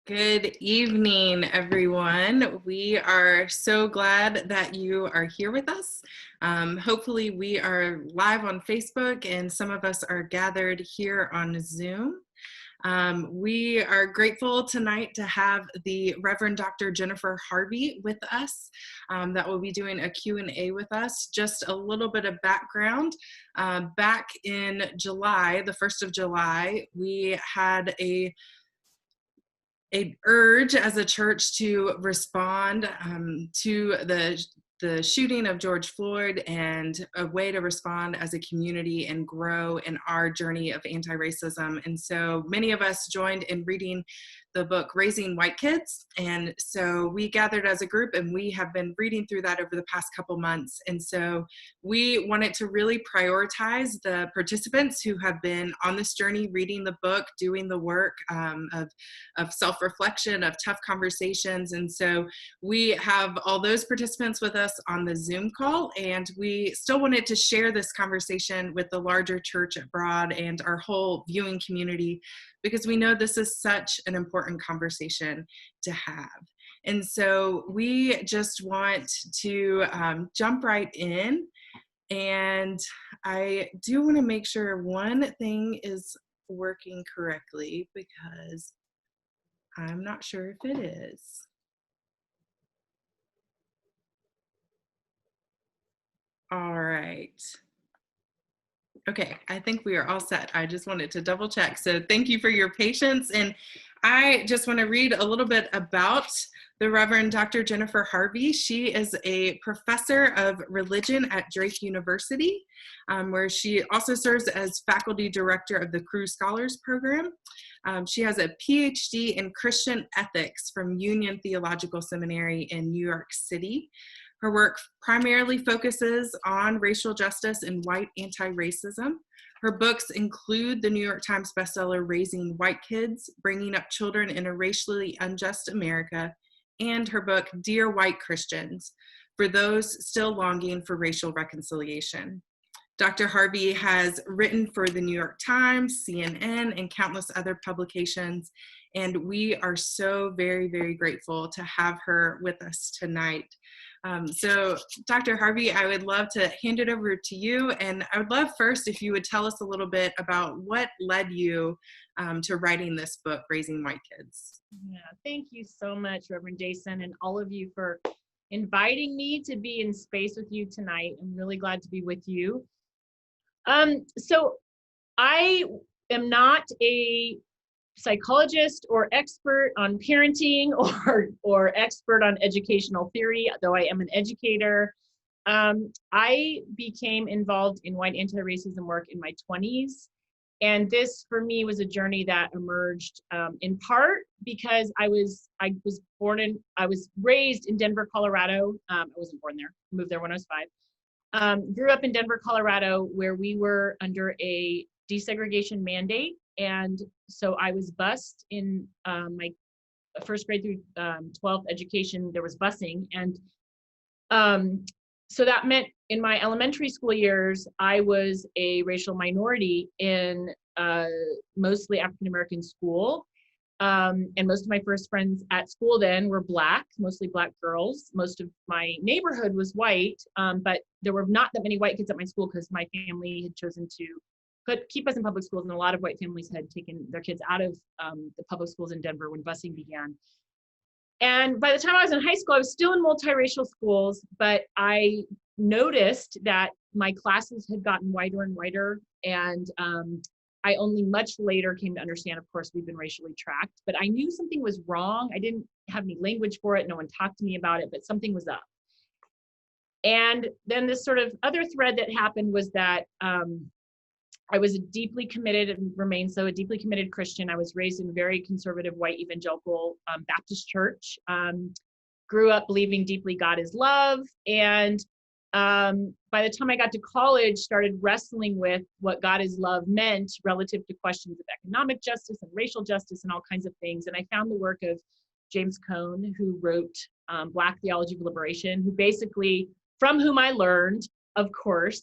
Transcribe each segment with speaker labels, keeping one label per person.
Speaker 1: Good evening, everyone. We are so glad that you are here with us. Hopefully we are live on Facebook and some of us are gathered here on Zoom. We are grateful tonight to have the Reverend Dr. Jennifer Harvey with us that will be doing a Q&A with us. Just a little bit of background. Back in July, the 1st of July, we had a urge as a church to respond to the shooting of George Floyd, and a way to respond as a community and grow in our journey of anti-racism. And so many of us joined in reading the book Raising White Kids. And so we gathered as a group and we have been reading through that over the past couple months. And so we wanted to really prioritize the participants who have been on this journey, reading the book, doing the work of self-reflection, of tough conversations. And so we have all those participants with us on the Zoom call, and we still wanted to share this conversation with the larger church at Broad and our whole viewing community, because we know this is such an important conversation to have. And so we just want to jump right in. And I do want to make sure one thing is working correctly, because I'm not sure if it is. All right. Okay, I think we are all set. I just wanted to double check. So thank you for your patience. And I just want to read a little bit about the Reverend Dr. Jennifer Harvey. She is a professor of religion at Drake University, where she also serves as faculty director of the Cru Scholars Program. She has a PhD in Christian ethics from Union Theological Seminary in New York City. Her work primarily focuses on racial justice and white anti-racism. Her books include the New York Times bestseller Raising White Kids, Bringing Up Children in a Racially Unjust America, and her book Dear White Christians, for those still longing for racial reconciliation. Dr. Harvey has written for the New York Times, CNN, and countless other publications, and we are so very, very grateful to have her with us tonight. So Dr. Harvey, I would love to hand it over to you, and I would love first if you would tell us a little bit about what led you to writing this book, Raising White Kids.
Speaker 2: Yeah, thank you so much, Reverend Jason, and all of you for inviting me to be in space with you tonight. I'm really glad to be with you. So I am not a psychologist or expert on parenting or expert on educational theory, though I am an educator. I became involved in white anti-racism work in my 20s. And this for me was a journey that emerged in part because I was raised in Denver, Colorado. I wasn't born there, moved there when I was 5. Grew up in Denver, Colorado, where we were under a desegregation mandate. And so I was bused in my first grade through 12th education. There was busing. And so that meant in my elementary school years, I was a racial minority in mostly African-American school. And most of my first friends at school then were Black, mostly Black girls. Most of my neighborhood was white, but there were not that many white kids at my school because my family had chosen to keep us in public schools, and a lot of white families had taken their kids out of the public schools in Denver when busing began. And by the time I was in high school, I was still in multiracial schools, but I noticed that my classes had gotten whiter and whiter, and I only much later came to understand, of course, we've been racially tracked, but I knew something was wrong. I didn't have any language for it. No one talked to me about it, but something was up. And then this sort of other thread that happened was that I was a deeply committed, and remain so, a deeply committed Christian. I was raised in a very conservative white evangelical Baptist church. Grew up believing deeply God is love. And by the time I got to college, started wrestling with what God is love meant relative to questions of economic justice and racial justice and all kinds of things. And I found the work of James Cone, who wrote Black Theology of Liberation, who basically, from whom I learned, of course,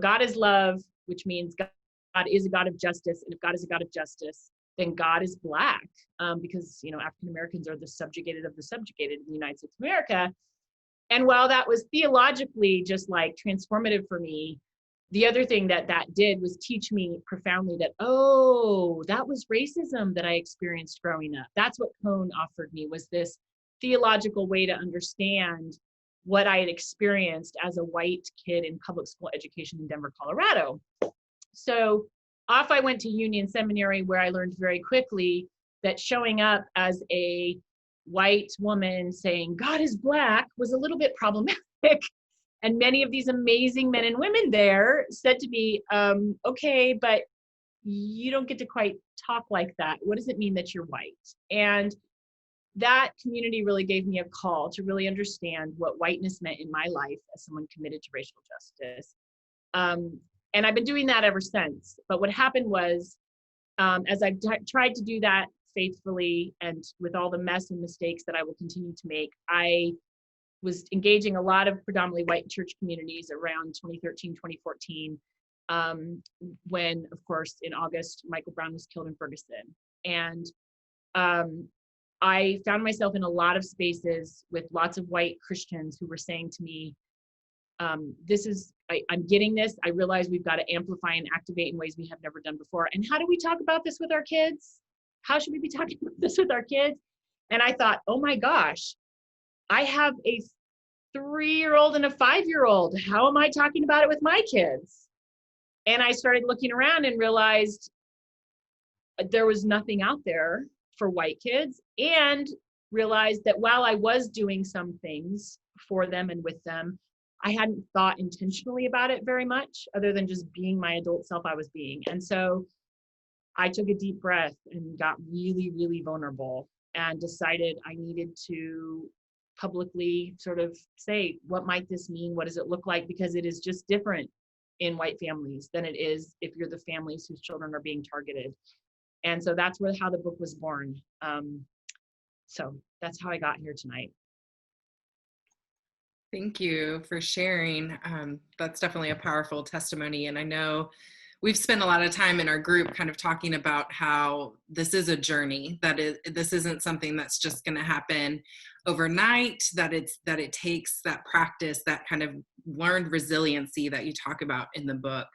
Speaker 2: God is love, which means God is a God of justice. And if God is a God of justice, then God is Black, because, African Americans are the subjugated of the subjugated in the United States of America. And while that was theologically just like transformative for me, the other thing that did was teach me profoundly that, oh, that was racism that I experienced growing up. That's what Cone offered me, was this theological way to understand what I had experienced as a white kid in public school education in Denver, Colorado. So off I went to Union Seminary, where I learned very quickly that showing up as a white woman saying God is Black was a little bit problematic. And many of these amazing men and women there said to me, okay, but you don't get to quite talk like that. What does it mean that you're white? And that community really gave me a call to really understand what whiteness meant in my life as someone committed to racial justice. And I've been doing that ever since. But what happened was, as I've tried to do that faithfully and with all the mess and mistakes that I will continue to make, I was engaging a lot of predominantly white church communities around 2013, 2014, when, of course, in August, Michael Brown was killed in Ferguson. And I found myself in a lot of spaces with lots of white Christians who were saying to me, I'm getting this. I realize we've got to amplify and activate in ways we have never done before. And how do we talk about this with our kids? How should we be talking about this with our kids? And I thought, oh my gosh, I have a 3-year-old and a 5-year-old. How am I talking about it with my kids? And I started looking around and realized there was nothing out there for white kids, and realized that while I was doing some things for them and with them, I hadn't thought intentionally about it very much, other than just being my adult self I was being. And so I took a deep breath and got really, really vulnerable and decided I needed to publicly sort of say, what might this mean? What does it look like? Because it is just different in white families than it is if you're the families whose children are being targeted. And so that's how the book was born. So that's how I got here tonight.
Speaker 1: Thank you for sharing. That's definitely a powerful testimony. And I know we've spent a lot of time in our group kind of talking about how this is a journey, this isn't something that's just going to happen overnight, that it takes that practice, that kind of learned resiliency that you talk about in the book.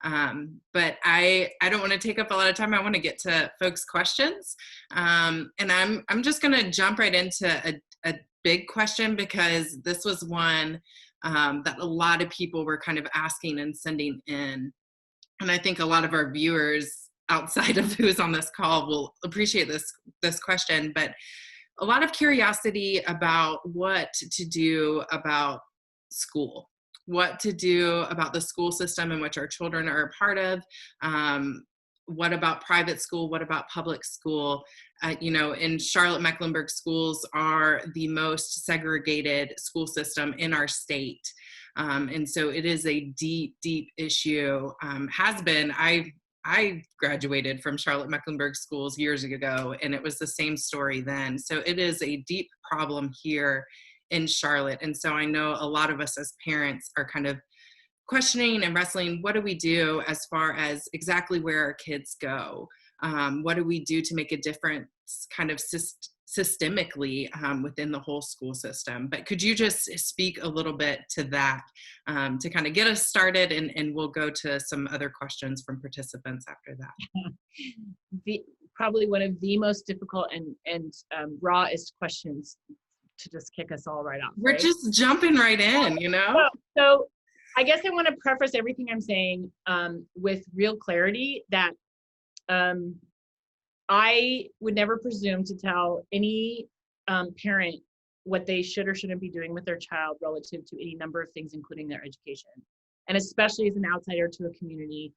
Speaker 1: But I don't want to take up a lot of time. I want to get to folks' questions. And I'm just going to jump right into a big question, because this was one that a lot of people were kind of asking and sending in. And I think a lot of our viewers outside of who's on this call will appreciate this question, but a lot of curiosity about what to do about school, what to do about the school system in which our children are a part of. What about private school? What about public school? In Charlotte, Mecklenburg, schools are the most segregated school system in our state. And so it is a deep, deep issue, has been. I graduated from Charlotte Mecklenburg schools years ago, and it was the same story then. So it is a deep problem here in Charlotte. And so I know a lot of us as parents are kind of questioning and wrestling, what do we do as far as exactly where our kids go? What do we do to make a difference kind of systemically within the whole school system? But could you just speak a little bit to that to kind of get us started, and we'll go to some other questions from participants after that.
Speaker 2: Probably one of the most difficult and rawest questions to just kick us all right off.
Speaker 1: We're
Speaker 2: right?
Speaker 1: Just jumping right in,
Speaker 2: So I guess I want to preface everything I'm saying with real clarity that I would never presume to tell any parent what they should or shouldn't be doing with their child relative to any number of things, including their education, and especially as an outsider to a community.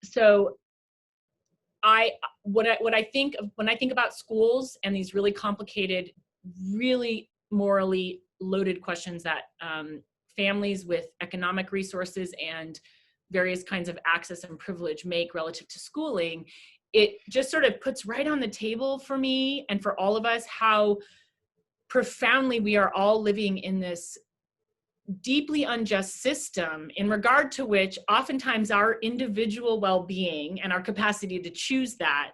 Speaker 2: So what I think of when I think about schools and these really complicated, really morally loaded questions that families with economic resources and various kinds of access and privilege make relative to schooling, it just sort of puts right on the table for me and for all of us how profoundly we are all living in this deeply unjust system in regard to which oftentimes our individual well-being and our capacity to choose that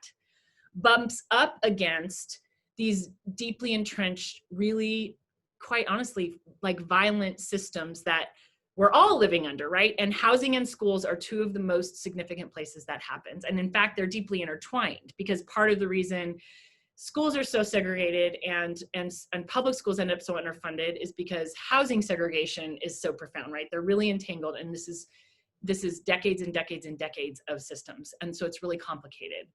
Speaker 2: bumps up against these deeply entrenched, really, quite honestly, like violent systems that we're all living under, right? And housing and schools are two of the most significant places that happens. And in fact, they're deeply intertwined, because part of the reason schools are so segregated and public schools end up so underfunded is because housing segregation is so profound, right? They're really entangled, and this is decades and decades and decades of systems. And so it's really complicated.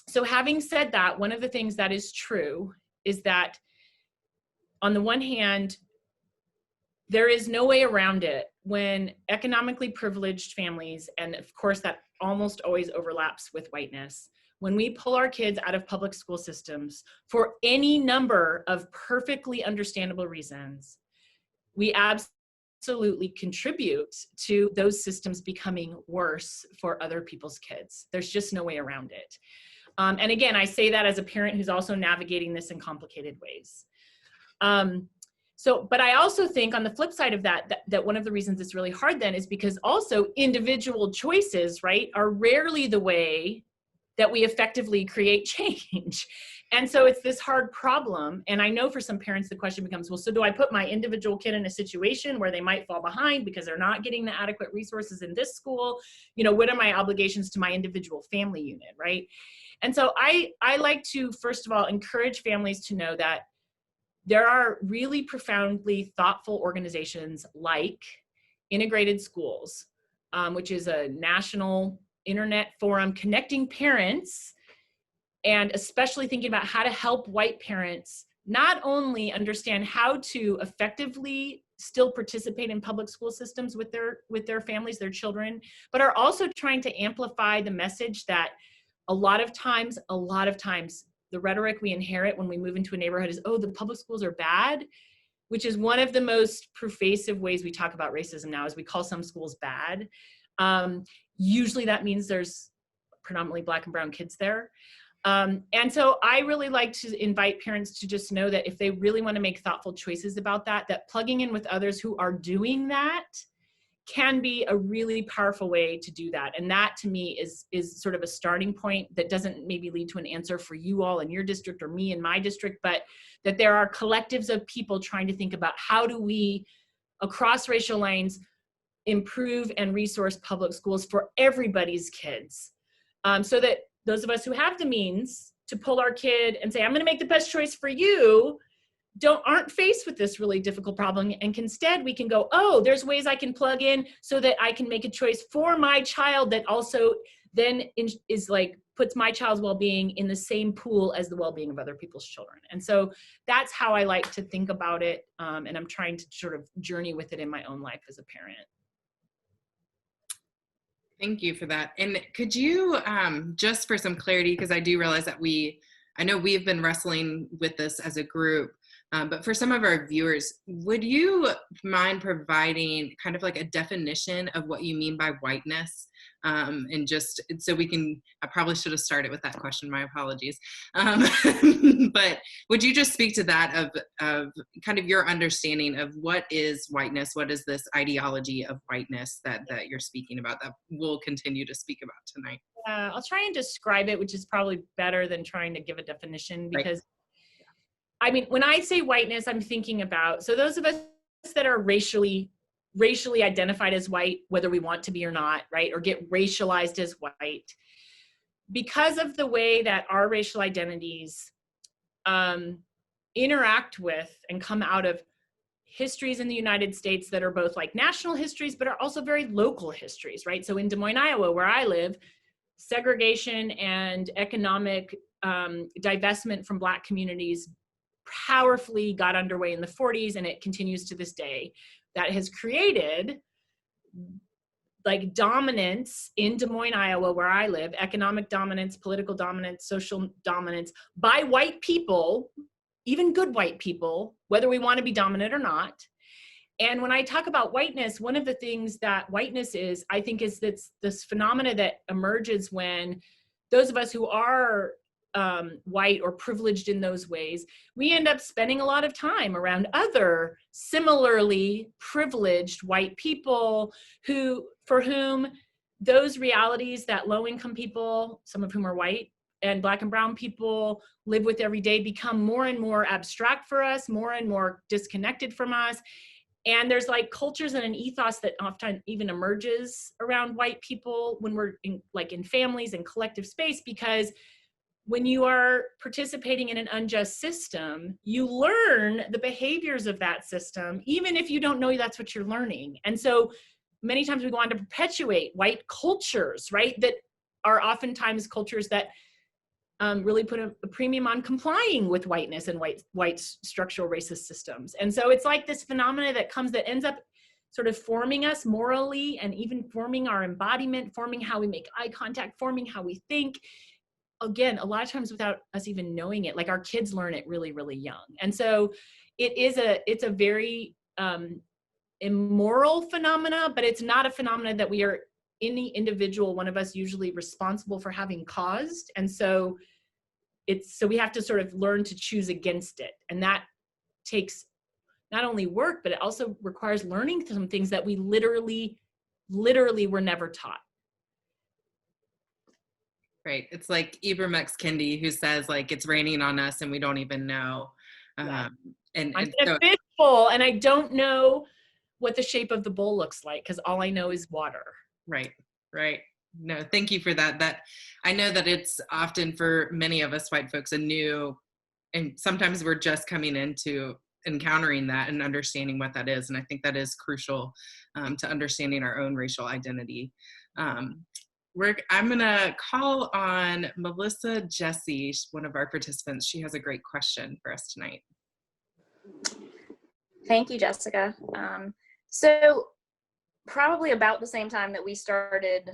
Speaker 2: So having said that, one of the things that is true is that on the one hand, there is no way around it when economically privileged families, and of course that almost always overlaps with whiteness, when we pull our kids out of public school systems for any number of perfectly understandable reasons, we absolutely contribute to those systems becoming worse for other people's kids. There's just no way around it. And again, I say that as a parent who's also navigating this in complicated ways. But I also think on the flip side of that one of the reasons it's really hard then is because also individual choices, right, are rarely the way that we effectively create change. And so it's this hard problem. And I know for some parents, the question becomes, well, so do I put my individual kid in a situation where they might fall behind because they're not getting the adequate resources in this school? You know, what are my obligations to my individual family unit, right? And so I like to, first of all, encourage families to know that there are really profoundly thoughtful organizations like Integrated Schools, which is a national internet forum connecting parents, and especially thinking about how to help white parents not only understand how to effectively still participate in public school systems with their families, their children, but are also trying to amplify the message that a lot of times, the rhetoric we inherit when we move into a neighborhood is, oh, the public schools are bad, which is one of the most pervasive ways we talk about racism now, is we call some schools bad. Usually that means there's predominantly Black and brown kids there. And so I really like to invite parents to just know that if they really want to make thoughtful choices about that plugging in with others who are doing that can be a really powerful way to do that. And that to me is sort of a starting point that doesn't maybe lead to an answer for you all in your district or me in my district, but that there are collectives of people trying to think about how do we, across racial lines, improve and resource public schools for everybody's kids. So that those of us who have the means to pull our kid and say, I'm gonna make the best choice for you, aren't faced with this really difficult problem, and instead we can go, oh, there's ways I can plug in so that I can make a choice for my child that also then is like puts my child's well-being in the same pool as the well-being of other people's children. And so that's how I like to think about it, and I'm trying to sort of journey with it in my own life as a parent.
Speaker 1: Thank you for that. And could you, just for some clarity, because I do realize that I know we've been wrestling with this as a group, but for some of our viewers, would you mind providing kind of like a definition of what you mean by whiteness? And just so we can, I probably should have started with that question, my apologies. But would you just speak to that of kind of your understanding of what is whiteness? What is this ideology of whiteness that you're speaking about that we'll continue to speak about tonight?
Speaker 2: I'll try and describe it, which is probably better than trying to give a definition, because I mean, when I say whiteness, I'm thinking about, so those of us that are racially identified as white, whether we want to be or not, right, or get racialized as white, because of the way that our racial identities interact with and come out of histories in the United States that are both like national histories, but are also very local histories, right? So in Des Moines, Iowa, where I live, segregation and economic divestment from Black communities powerfully got underway in the 40s, and it continues to this day. That has created like dominance in Des Moines, Iowa, where I live, economic dominance, political dominance, social dominance by white people, even good white people, whether we want to be dominant or not. And when I talk about whiteness, one of the things that whiteness is, I think, is this phenomena that emerges when those of us who are white or privileged in those ways, we end up spending a lot of time around other similarly privileged white people for whom those realities that low-income people, some of whom are white, and Black and brown people live with every day become more and more abstract for us, more and more disconnected from us. And there's like cultures and an ethos that often even emerges around white people when we're in families and collective space, because when you are participating in an unjust system, you learn the behaviors of that system, even if you don't know that's what you're learning. And so many times we go on to perpetuate white cultures, right? That are oftentimes cultures that really put a premium on complying with whiteness and white structural racist systems. And so it's like this phenomena that ends up sort of forming us morally, and even forming our embodiment, forming how we make eye contact, forming how we think. Again, a lot of times without us even knowing it. Like our kids learn it really, really young. And so it's a very immoral phenomena, but it's not a phenomena that we are, any individual one of us, usually responsible for having caused. And so we have to sort of learn to choose against it. And that takes not only work, but it also requires learning some things that we literally were never taught.
Speaker 1: Right. It's like Ibram X. Kendi, who says like it's raining on us and we don't even know.
Speaker 2: Yeah.
Speaker 1: And
Speaker 2: I'm in a fishbowl and I don't know what the shape of the bowl looks like because all I know is water.
Speaker 1: Right. No, thank you for that. That I know that it's often for many of us white folks a new, and sometimes we're just coming into encountering that and understanding what that is. And I think that is crucial to understanding our own racial identity. I'm going to call on Melissa Jesse, one of our participants. She has a great question for us tonight.
Speaker 3: Thank you, Jessica. So probably about the same time that we started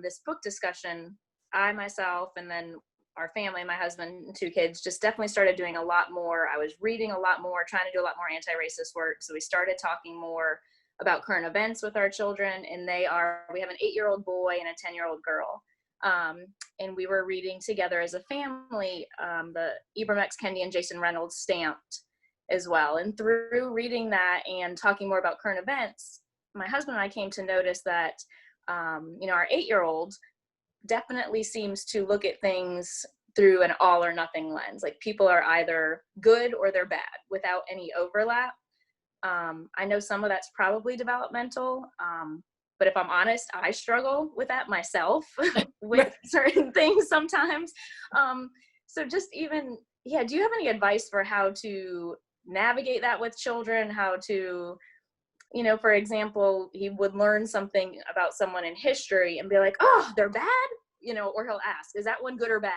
Speaker 3: this book discussion, I myself and then our family, my husband and 2 kids, just definitely started doing a lot more. I was reading a lot more, trying to do a lot more anti-racist work. So we started talking more about current events with our children, and we have an 8-year-old boy and a 10-year-old girl. And we were reading together as a family, the Ibram X. Kendi and Jason Reynolds Stamped as well. And through reading that and talking more about current events, my husband and I came to notice that, our 8-year-old definitely seems to look at things through an all or nothing lens. Like people are either good or they're bad without any overlap. I know some of that's probably developmental, but if I'm honest, I struggle with that myself with certain things sometimes. So just even, do you have any advice for how to navigate that with children? How to, for example, he would learn something about someone in history and be like, oh, they're bad, or he'll ask, is that one good or bad?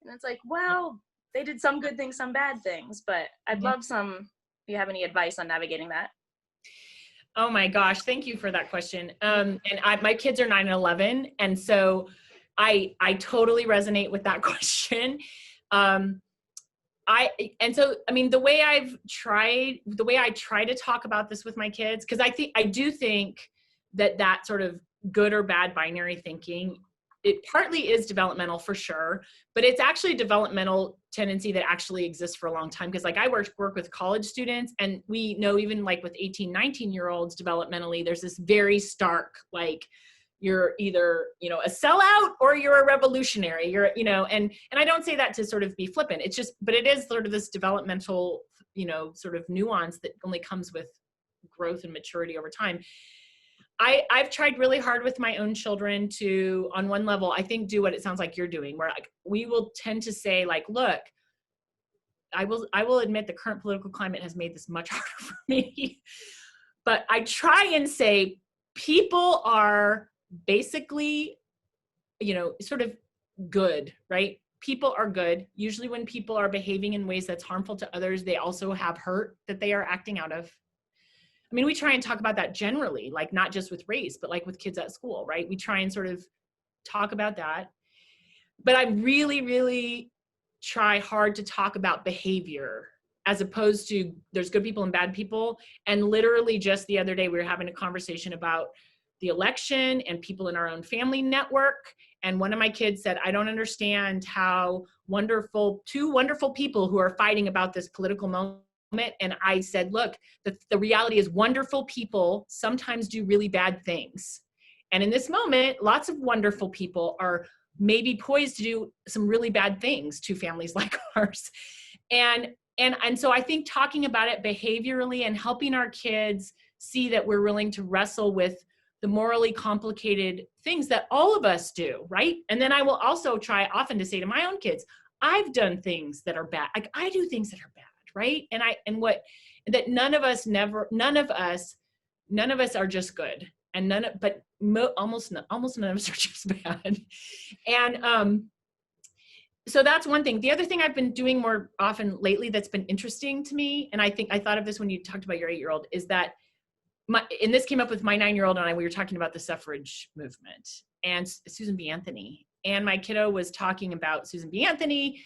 Speaker 3: And it's like, well, they did some good things, some bad things, but I'd love if you have any advice on navigating that.
Speaker 2: Oh my gosh, thank you for that question. And my kids are 9 and 11, and so I totally resonate with that question. The way I try to talk about this with my kids, because I do think that sort of good or bad binary thinking, it partly is developmental for sure, but it's actually a developmental tendency that actually exists for a long time. Because like I work with college students, and we know even like with 18, 19-year-olds developmentally, there's this very stark, like you're either, a sellout or you're a revolutionary, and I don't say that to sort of be flippant. It's just, but it is sort of this developmental, sort of nuance that only comes with growth and maturity over time. I've tried really hard with my own children to, on one level, I think, do what it sounds like you're doing, where like we will tend to say like, look, I will admit the current political climate has made this much harder for me, but I try and say people are basically, sort of good, right? People are good. Usually when people are behaving in ways that's harmful to others, they also have hurt that they are acting out of. I mean, we try and talk about that generally, like not just with race, but like with kids at school, right? We try and sort of talk about that. But I really, really try hard to talk about behavior as opposed to there's good people and bad people. And literally just the other day, we were having a conversation about the election and people in our own family network. And one of my kids said, I don't understand how two wonderful people who are fighting about this political moment. And I said, look, the reality is wonderful people sometimes do really bad things. And in this moment, lots of wonderful people are maybe poised to do some really bad things to families like ours. And so I think talking about it behaviorally and helping our kids see that we're willing to wrestle with the morally complicated things that all of us do, right? And then I will also try often to say to my own kids, I've done things that are bad. Like I do things that are bad, right? That none of us are just good, and almost none of us are just bad. And so that's one thing. The other thing I've been doing more often lately that's been interesting to me, and I think I thought of this when you talked about your 8-year-old, is that and this came up with my 9-year-old and we were talking about the suffrage movement and Susan B. Anthony. And my kiddo was talking about Susan B. Anthony,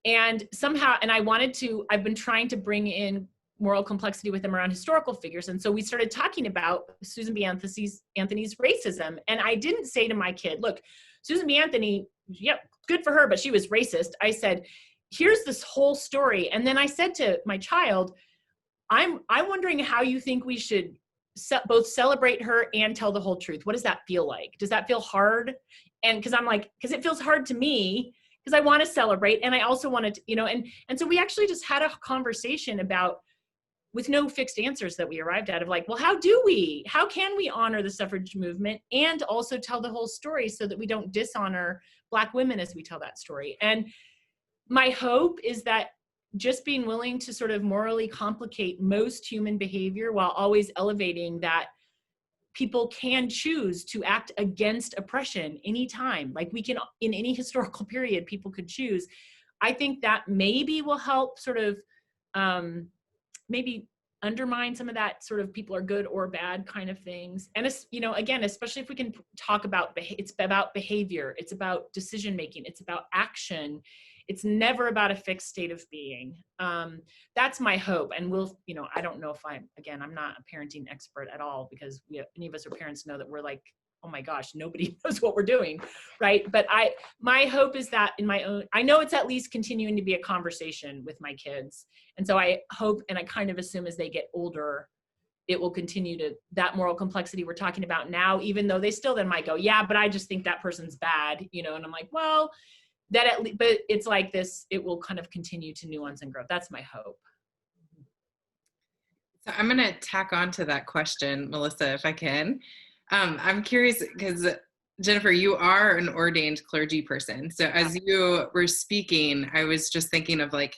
Speaker 2: and somehow, and I've been trying to bring in moral complexity with him around historical figures. And so we started talking about Susan B. Anthony's racism. And I didn't say to my kid, look, Susan B. Anthony, yep, good for her, but she was racist. I said, here's this whole story. And then I said to my child, I'm wondering how you think we should both celebrate her and tell the whole truth. What does that feel like? Does that feel hard? And because it feels hard to me, because I want to celebrate. And I also wanted to, and so we actually just had a conversation about, with no fixed answers that we arrived at, of like, well, how can we honor the suffrage movement and also tell the whole story so that we don't dishonor Black women as we tell that story? And my hope is that just being willing to sort of morally complicate most human behavior while always elevating that people can choose to act against oppression anytime. Like we can, in any historical period, people could choose. I think that maybe will help sort of maybe undermine some of that sort of people are good or bad kind of things. And it's, again, especially if we can talk about, it's about behavior, it's about decision making, it's about action. It's never about a fixed state of being. That's my hope. And I don't know if I'm not a parenting expert at all, because any of us are parents know that we're like, oh my gosh, nobody knows what we're doing, right? But my hope is that I know it's at least continuing to be a conversation with my kids. And so I hope, and I kind of assume as they get older, it will continue that moral complexity we're talking about now, even though they still then might go, yeah, but I just think that person's bad, and I'm like, well, but it's like this, it will kind of continue to nuance and grow. That's my hope.
Speaker 1: So I'm going to tack on to that question, Melissa, if I can. I'm curious because, Jennifer, you are an ordained clergy person. So as you were speaking, I was just thinking of like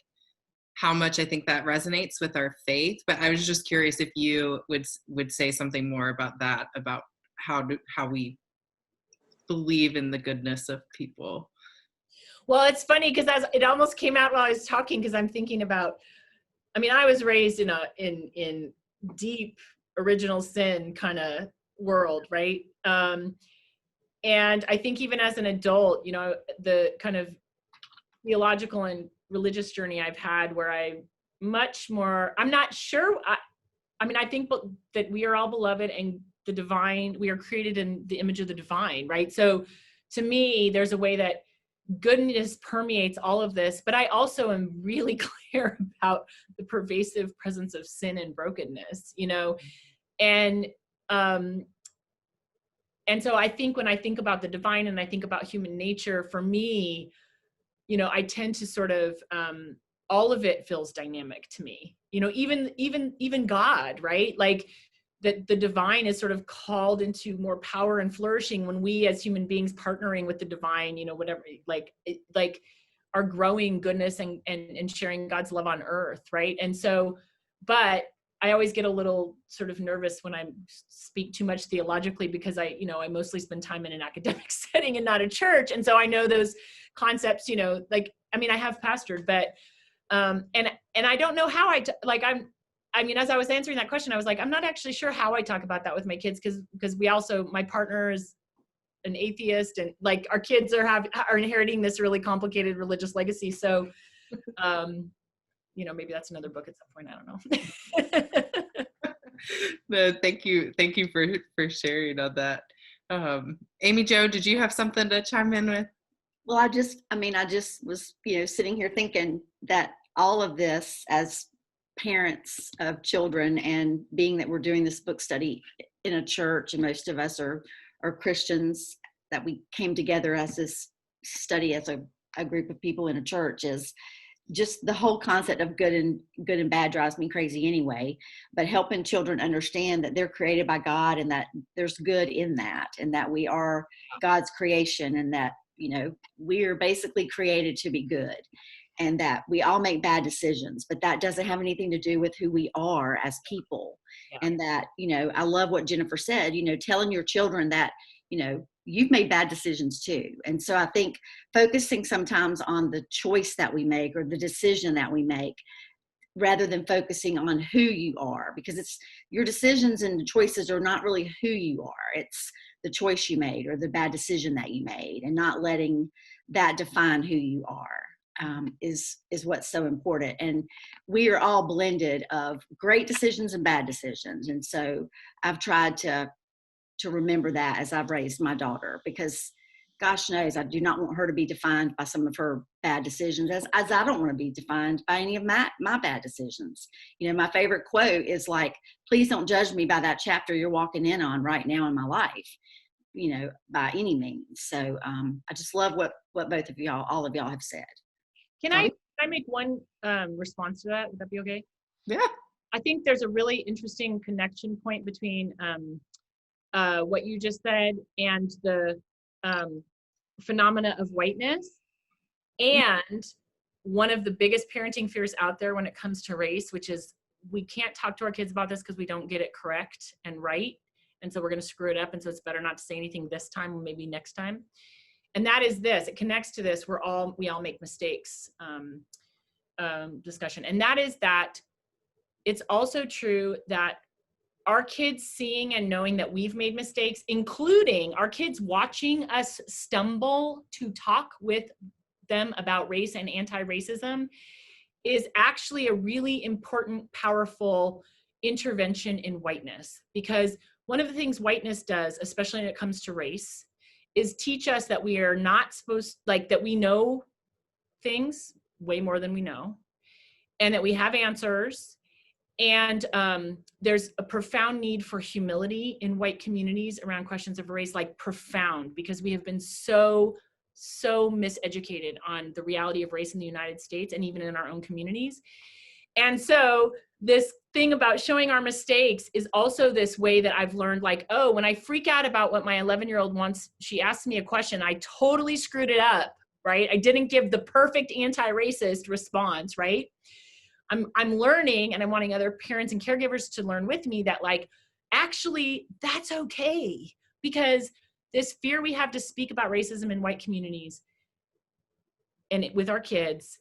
Speaker 1: how much I think that resonates with our faith. But I was just curious if you would say something more about that, about how we believe in the goodness of people.
Speaker 2: Well, it's funny because it almost came out while I was talking, because I'm thinking about, I was raised in deep original sin kind of world, right? And I think even as an adult, the kind of theological and religious journey I've had, where I'm not sure. I think that we are all beloved and the divine, we are created in the image of the divine, right? So to me, there's a way that goodness permeates all of this, but I also am really clear about the pervasive presence of sin and brokenness, and so I think when I think about the divine and I think about human nature, for me, I tend to sort of, all of it feels dynamic to me, even God, right? Like that the divine is sort of called into more power and flourishing when we as human beings partnering with the divine, whatever, like are growing goodness and sharing God's love on earth, right? And so, but I always get a little sort of nervous when I speak too much theologically, because I mostly spend time in an academic setting and not a church. And so I know those concepts, I have pastored, but, and I don't know how as I was answering that question, I was like, I'm not actually sure how I talk about that with my kids, because my partner is an atheist, and like our kids are inheriting this really complicated religious legacy. So, maybe that's another book at some point. I don't know.
Speaker 1: No, thank you for sharing on that. Amy Jo, did you have something to chime in with?
Speaker 4: Well, I just was, sitting here thinking that all of this, as parents of children, and being that we're doing this book study in a church, and most of us are Christians, that we came together as this study as a group of people in a church, is just the whole concept of good and bad drives me crazy anyway. But helping children understand that they're created by God, and that there's good in that, and that we are God's creation, and that we're basically created to be good, and that we all make bad decisions, but that doesn't have anything to do with who we are as people.
Speaker 2: Yeah.
Speaker 4: And that, I love what Jennifer said, telling your children that, you've made bad decisions too. And so I think focusing sometimes on the choice that we make, or the decision that we make, rather than focusing on who you are, because it's your decisions and the choices are not really who you are. It's the choice you made, or the bad decision that you made, and not letting that define who you are, is what's so important. And we are all blended of great decisions and bad decisions. And so I've tried to remember that as I've raised my daughter, because gosh knows I do not want her to be defined by some of her bad decisions, as I don't want to be defined by any of my bad decisions. My favorite quote is like, please don't judge me by that chapter you're walking in on right now in my life, by any means. So I just love what both of y'all, all of y'all have said.
Speaker 2: Can I make one response to that? Would that be okay?
Speaker 1: Yeah.
Speaker 2: I think there's a really interesting connection point between what you just said and the phenomena of whiteness, and one of the biggest parenting fears out there when it comes to race, which is we can't talk to our kids about this because we don't get it correct and right, and so we're going to screw it up, and so it's better not to say anything this time, maybe next time. And that is this, it connects to this, we all make mistakes discussion. And that is that it's also true that our kids seeing and knowing that we've made mistakes, including our kids watching us stumble to talk with them about race and anti-racism, is actually a really important, powerful intervention in whiteness. Because one of the things whiteness does, especially when it comes to race, is teach us that we are not supposed, that we know things way more than we know, and that we have answers. And there's a profound need for humility in white communities around questions of race, profound, because we have been so miseducated on the reality of race in the United States and even in our own communities. And so this thing about showing our mistakes is also this way that I've learned, when I freak out about what my 11-year-old wants, she asked me a question, I totally screwed it up, right? I didn't give the perfect anti-racist response, right? I'm learning, and I'm wanting other parents and caregivers to learn with me that actually that's okay, because this fear we have to speak about racism in white communities and with our kids,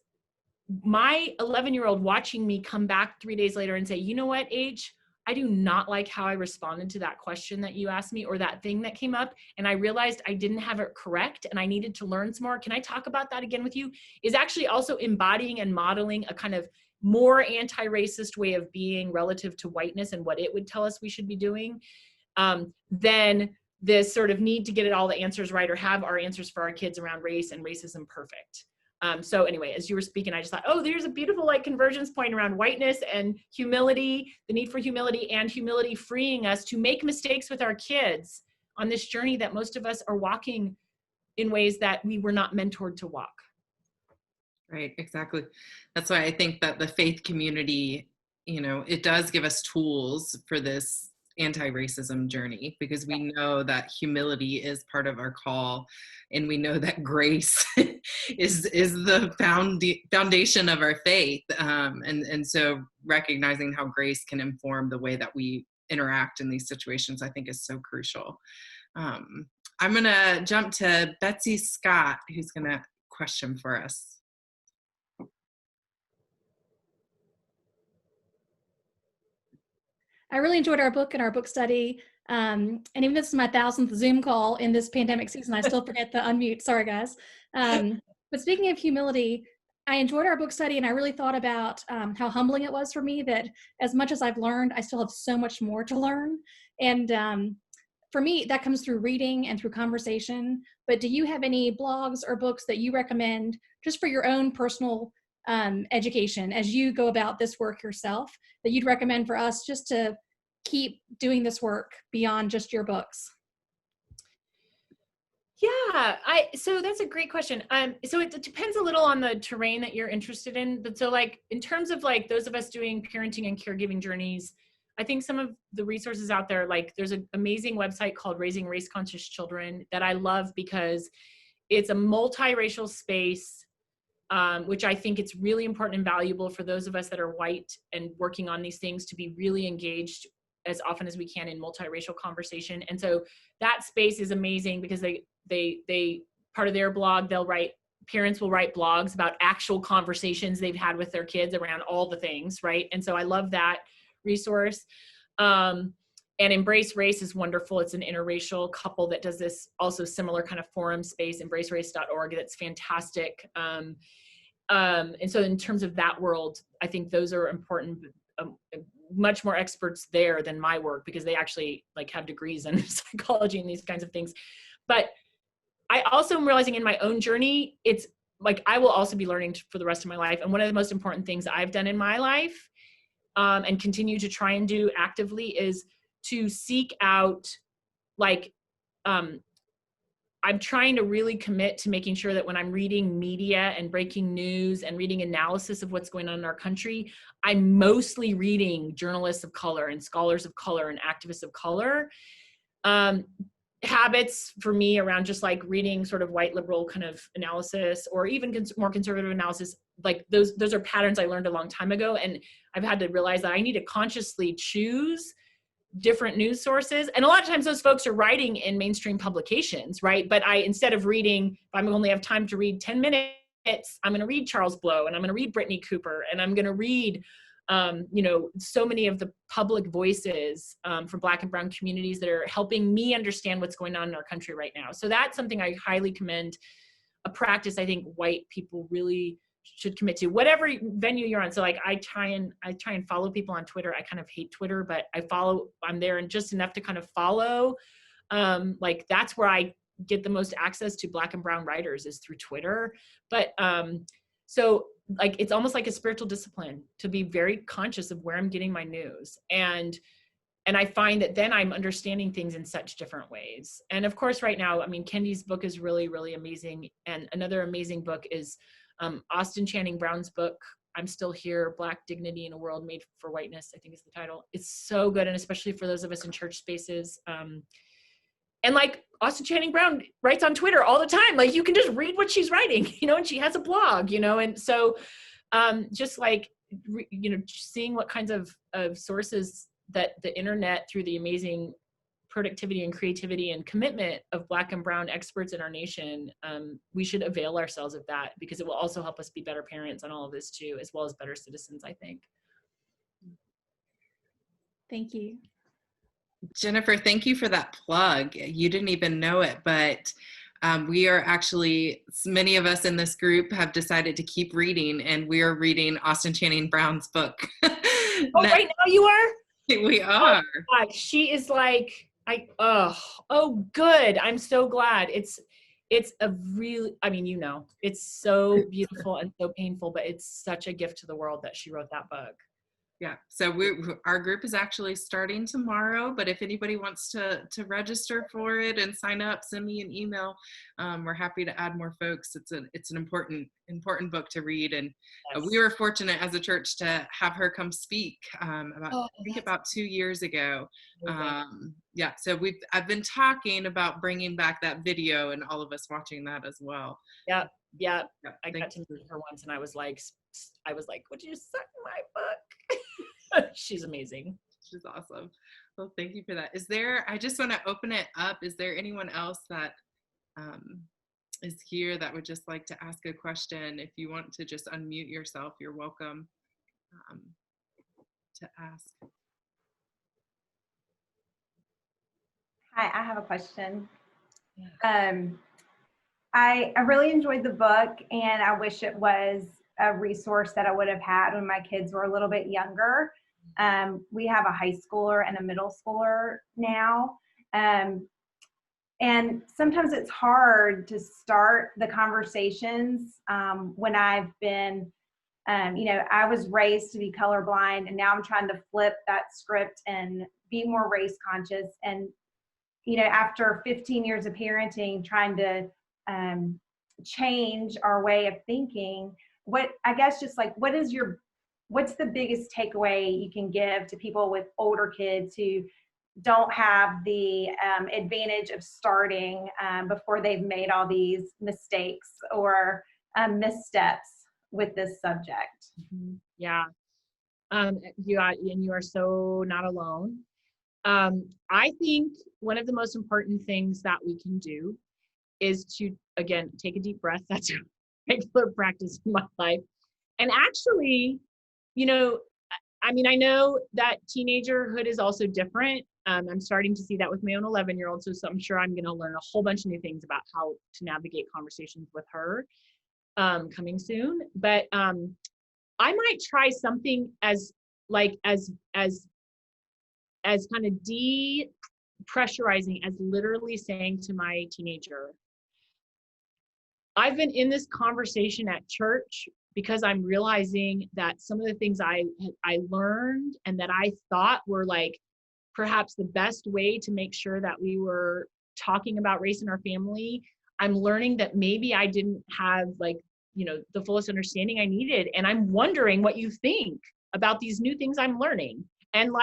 Speaker 2: my 11-year-old watching me come back 3 days later and say, you know what, H, I do not like how I responded to that question that you asked me, or that thing that came up, and I realized I didn't have it correct and I needed to learn some more. Can I talk about that again with you? Is actually also embodying and modeling a kind of more anti-racist way of being relative to whiteness and what it would tell us we should be doing, than this sort of need to get it all the answers right, or have our answers for our kids around race and racism perfect. So anyway, as you were speaking, I just thought, oh, there's a beautiful convergence point around whiteness and humility, the need for humility, and humility freeing us to make mistakes with our kids on this journey that most of us are walking in ways that we were not mentored to walk.
Speaker 1: Right, exactly. That's why I think that the faith community, it does give us tools for this anti-racism journey, because we know that humility is part of our call, and we know that grace is the foundation of our faith, and so recognizing how grace can inform the way that we interact in these situations, I think, is so crucial. I'm gonna jump to Betsy Scott, who's gonna question for us.
Speaker 5: I really enjoyed our book and our book study. And even this is my 1000th Zoom call in this pandemic season, I still forget to unmute. Sorry, guys. But speaking of humility, I enjoyed our book study, and I really thought about how humbling it was for me that as much as I've learned, I still have so much more to learn. And for me, that comes through reading and through conversation. But do you have any blogs or books that you recommend just for your own personal education as you go about this work yourself that you'd recommend for us just to keep doing this work beyond just your books?
Speaker 2: Yeah, so that's a great question. So it depends a little on the terrain that you're interested in. But so like in terms of like those of us doing parenting and caregiving journeys, I think some of the resources out there, like there's an amazing website called Raising Race Conscious Children that I love because it's a multiracial space, which I think it's really important and valuable for those of us that are white and working on these things to be really engaged as often as we can in multiracial conversation. And so that space is amazing because they part of their blog, parents will write blogs about actual conversations they've had with their kids around all the things, right? And so I love that resource. And Embrace Race is wonderful. It's an interracial couple that does this also similar kind of forum space, embracerace.org. That's fantastic. And so in terms of that world, I think those are important, much more experts there than my work because they actually like have degrees in psychology and these kinds of things. But I also am realizing in my own journey, it's like I will also be learning for the rest of my life. And one of the most important things I've done in my life and continue to try and do actively is to seek out, like, I'm trying to really commit to making sure that when I'm reading media and breaking news and reading analysis of what's going on in our country, I'm mostly reading journalists of color and scholars of color and activists of color. Habits for me around just like reading sort of white liberal kind of analysis or even more conservative analysis, like those are patterns I learned a long time ago. And I've had to realize that I need to consciously choose different news sources. And a lot of times those folks are writing in mainstream publications, right? But instead of reading, if I only have time to read 10 minutes, I'm going to read Charles Blow and I'm going to read Brittany Cooper and I'm going to read so many of the public voices from Black and brown communities that are helping me understand what's going on in our country right now. So that's something I highly commend, a practice I think white people really should commit to, whatever venue you're on. So like I try and follow people on Twitter. I kind of hate Twitter, but I'm there and just enough to kind of follow. Like that's where I get the most access to Black and brown writers is through Twitter. But so like it's almost like a spiritual discipline to be very conscious of where I'm getting my news. And I find that then I'm understanding things in such different ways. And of course, right now, I mean, Kendi's book is really, really amazing. And another amazing book is Austin Channing Brown's book, I'm Still Here, Black Dignity in a World Made for Whiteness, I think is the title. It's so good. And especially for those of us in church spaces. And like Austin Channing Brown writes on Twitter all the time. Like you can just read what she's writing, and she has a blog, and so just like, seeing what kinds of sources that the internet through the amazing productivity and creativity and commitment of Black and brown experts in our nation, we should avail ourselves of that because it will also help us be better parents on all of this too, as well as better citizens, I think.
Speaker 5: Thank you.
Speaker 1: Jennifer, thank you for that plug. You didn't even know it, but we are actually, many of us in this group have decided to keep reading, and we are reading Austin Channing Brown's book.
Speaker 2: Oh, right now you are?
Speaker 1: We are.
Speaker 2: Oh, God, she is like, oh, good. I'm so glad. It's a really, I mean, it's so beautiful and so painful, but it's such a gift to the world that she wrote that book.
Speaker 1: Yeah, so our group is actually starting tomorrow, but if anybody wants to register for it and sign up, send me an email. We're happy to add more folks. It's an important book to read, and
Speaker 2: Yes.
Speaker 1: we were fortunate as a church to have her come speak about 2 years ago. Yeah, so I've been talking about bringing back that video and all of us watching that as well.
Speaker 2: Yeah. I got to meet her once, and I was like, would you sign my book? She's amazing.
Speaker 1: She's awesome. Well, thank you for that. I just want to open it up. Is there anyone else that is here that would just like to ask a question? If you want to just unmute yourself, you're welcome to ask.
Speaker 6: Hi, I have a question.
Speaker 2: Yeah.
Speaker 6: I really enjoyed the book, and I wish it was a resource that I would have had when my kids were a little bit younger. We have a high schooler and a middle schooler now, And sometimes it's hard to start the conversations when I've been, I was raised to be colorblind, and now I'm trying to flip that script and be more race conscious. And, after 15 years of parenting, trying to change our way of thinking, what's the biggest takeaway you can give to people with older kids who don't have the advantage of starting before they've made all these mistakes or missteps with this subject?
Speaker 2: Yeah. You are so not alone. I think one of the most important things that we can do is to, again, take a deep breath. That's a regular practice in my life. And actually, I know that teenagerhood is also different. I'm starting to see that with my own 11-year-old. So I'm sure I'm going to learn a whole bunch of new things about how to navigate conversations with her coming soon. But I might try something as kind of de-pressurizing as literally saying to my teenager, I've been in this conversation at church because I'm realizing that some of the things I learned and that I thought were like perhaps the best way to make sure that we were talking about race in our family, I'm learning that maybe I didn't have the fullest understanding I needed. And I'm wondering what you think about these new things I'm learning. And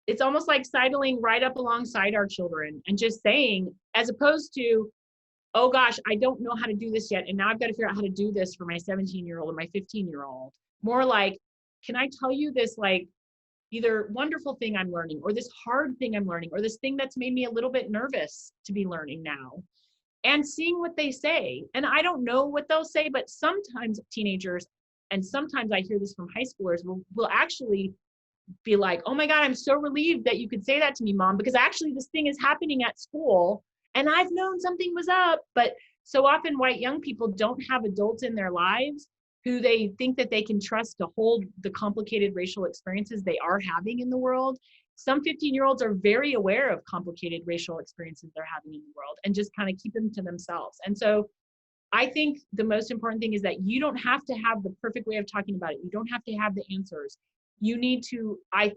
Speaker 2: it's almost like sidling right up alongside our children and just saying, as opposed to, oh gosh, I don't know how to do this yet, and now I've got to figure out how to do this for my 17-year-old or my 15-year-old. More like, can I tell you this either wonderful thing I'm learning, or this hard thing I'm learning, or this thing that's made me a little bit nervous to be learning now, and seeing what they say. And I don't know what they'll say, but sometimes teenagers, and sometimes I hear this from high schoolers, will actually be like, oh my God, I'm so relieved that you could say that to me, Mom, because actually this thing is happening at school and I've known something was up. But so often white young people don't have adults in their lives who they think that they can trust to hold the complicated racial experiences they are having in the world. Some 15-year-olds are very aware of complicated racial experiences they're having in the world and just kind of keep them to themselves. And so I think the most important thing is that you don't have to have the perfect way of talking about it. You don't have to have the answers. You need to, I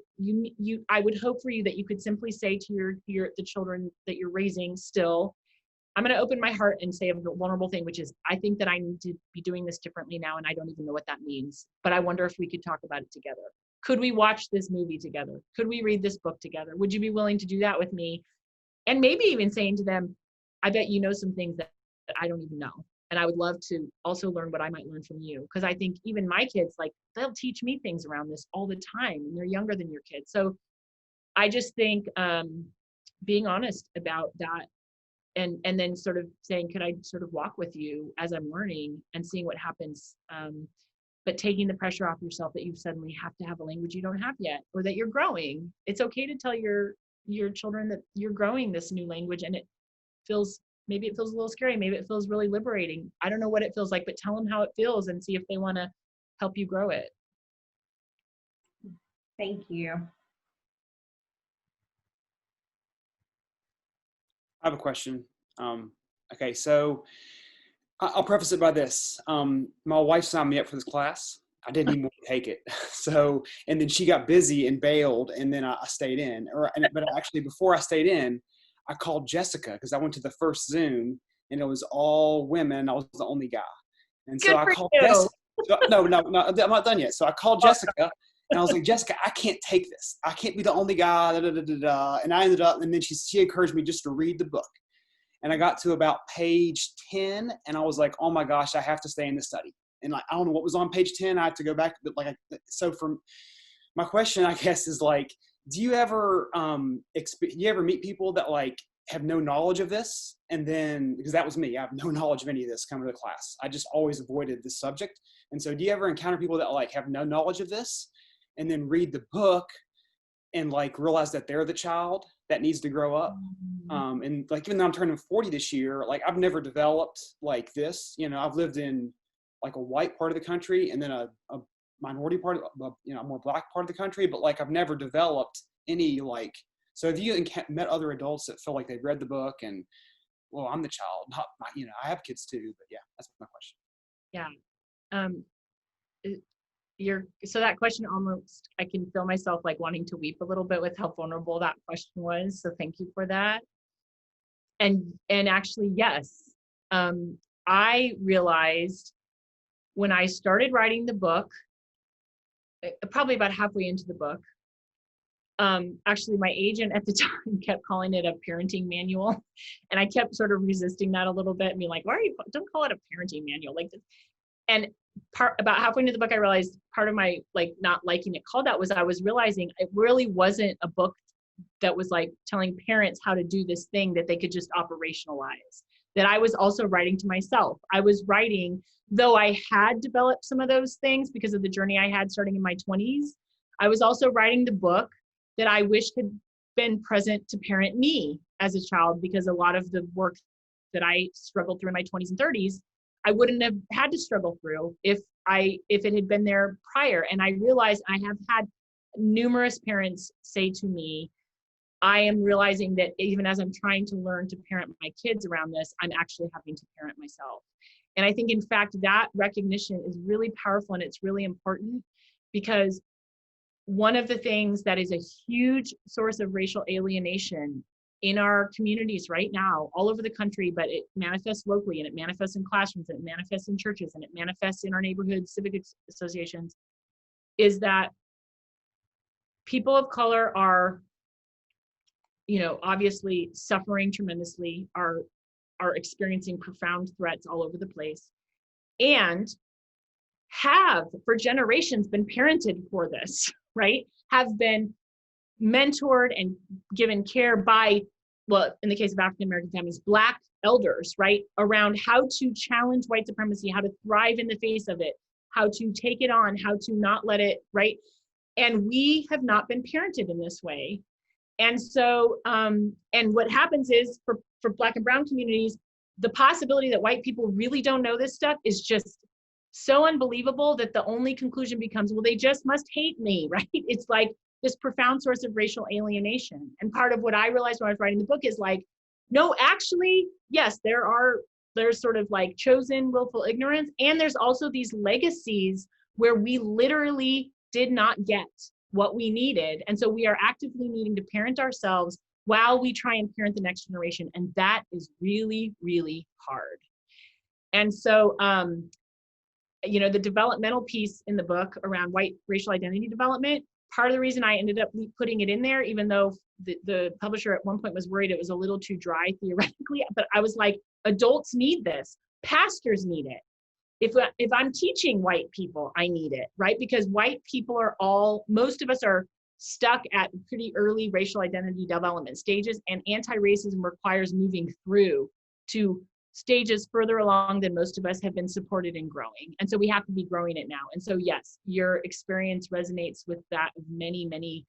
Speaker 2: would hope for you that you could simply say to the children that you're raising still, I'm going to open my heart and say a vulnerable thing, which is, I think that I need to be doing this differently now, and I don't even know what that means. But I wonder if we could talk about it together. Could we watch this movie together? Could we read this book together? Would you be willing to do that with me? And maybe even saying to them, I bet you know some things that I don't even know. And I would love to also learn what I might learn from you. Because I think even my kids, they'll teach me things around this all the time, and they're younger than your kids. So I just think being honest about that, and then sort of saying, could I sort of walk with you as I'm learning and seeing what happens, but taking the pressure off yourself that you suddenly have to have a language you don't have yet, or that you're growing. It's okay to tell your children that you're growing this new language, and maybe it feels a little scary, maybe it feels really liberating. I don't know what it feels like, but tell them how it feels and see if they want to help you grow it.
Speaker 6: Thank you.
Speaker 7: I have a question. Okay, so I'll preface it by this. My wife signed me up for this class. I didn't even want to take it. So, and then she got busy and bailed, and then I stayed in. But actually, before I stayed in, I called Jessica because I went to the first Zoom, and it was all women. I was the only guy. And so I called Jessica. No, I'm not done yet. So I called Jessica, and I was like, Jessica, I can't take this. I can't be the only guy. And I ended up, and then she encouraged me just to read the book. And I got to about page 10, and I was like, oh my gosh, I have to stay in this study. And I don't know what was on page 10. I have to go back. But so from my question, I guess, is do you ever meet people that have no knowledge of this? And then, because that was me, I have no knowledge of any of this coming to the class. I just always avoided this subject. And so do you ever encounter people that have no knowledge of this and then read the book and realize that they're the child that needs to grow up? And even though I'm turning 40 this year, I've never developed this. I've lived in a white part of the country and then a minority part of, a more black part of the country, but I've never developed any So have you met other adults that feel like they've read the book and, well, I'm the child, not my, I have kids too, but yeah, that's my question.
Speaker 2: Yeah. Um, so that question almost, I can feel myself like wanting to weep a little bit with how vulnerable that question was. So thank you for that. And actually, yes, I realized when I started writing the book, probably about halfway into the book, actually my agent at the time kept calling it a parenting manual. And I kept sort of resisting that a little bit and being like, don't call it a parenting manual like this. And about halfway into the book, I realized part of my like not liking it called that was I was realizing it really wasn't a book that was like telling parents how to do this thing that they could just operationalize. That I was also writing to myself. I was writing, though I had developed some of those things because of the journey I had starting in my 20s, I was also writing the book that I wish had been present to parent me as a child, because a lot of the work that I struggled through in my 20s and 30s, I wouldn't have had to struggle through if it had been there prior. And I realized I have had numerous parents say to me, I am realizing that even as I'm trying to learn to parent my kids around this, I'm actually having to parent myself. And I think, in fact, that recognition is really powerful and it's really important, because one of the things that is a huge source of racial alienation in our communities right now, all over the country, but it manifests locally and it manifests in classrooms and it manifests in churches and it manifests in our neighborhood civic associations, is that people of color are, obviously suffering tremendously, are experiencing profound threats all over the place, and have for generations been parented for this, right? Have been mentored and given care by, well, in the case of African American families, Black elders, right? Around how to challenge white supremacy, how to thrive in the face of it, how to take it on, how to not let it, right? And we have not been parented in this way. And so, and what happens is for Black and brown communities, the possibility that white people really don't know this stuff is just so unbelievable that the only conclusion becomes, well, they just must hate me, right? It's like this profound source of racial alienation. And part of what I realized when I was writing the book is like, no, actually, yes, there's sort of like chosen willful ignorance. And there's also these legacies where we literally did not get what we needed. And so we are actively needing to parent ourselves while we try and parent the next generation. And that is really, really hard. And so, the developmental piece in the book around white racial identity development, part of the reason I ended up putting it in there, even though the publisher at one point was worried it was a little too dry theoretically, but I was like, adults need this. Pastors need it. If I'm teaching white people, I need it, right? Because white people most of us are stuck at pretty early racial identity development stages, and anti-racism requires moving through to stages further along than most of us have been supported in growing. And so we have to be growing it now. And so yes, your experience resonates with that of many, many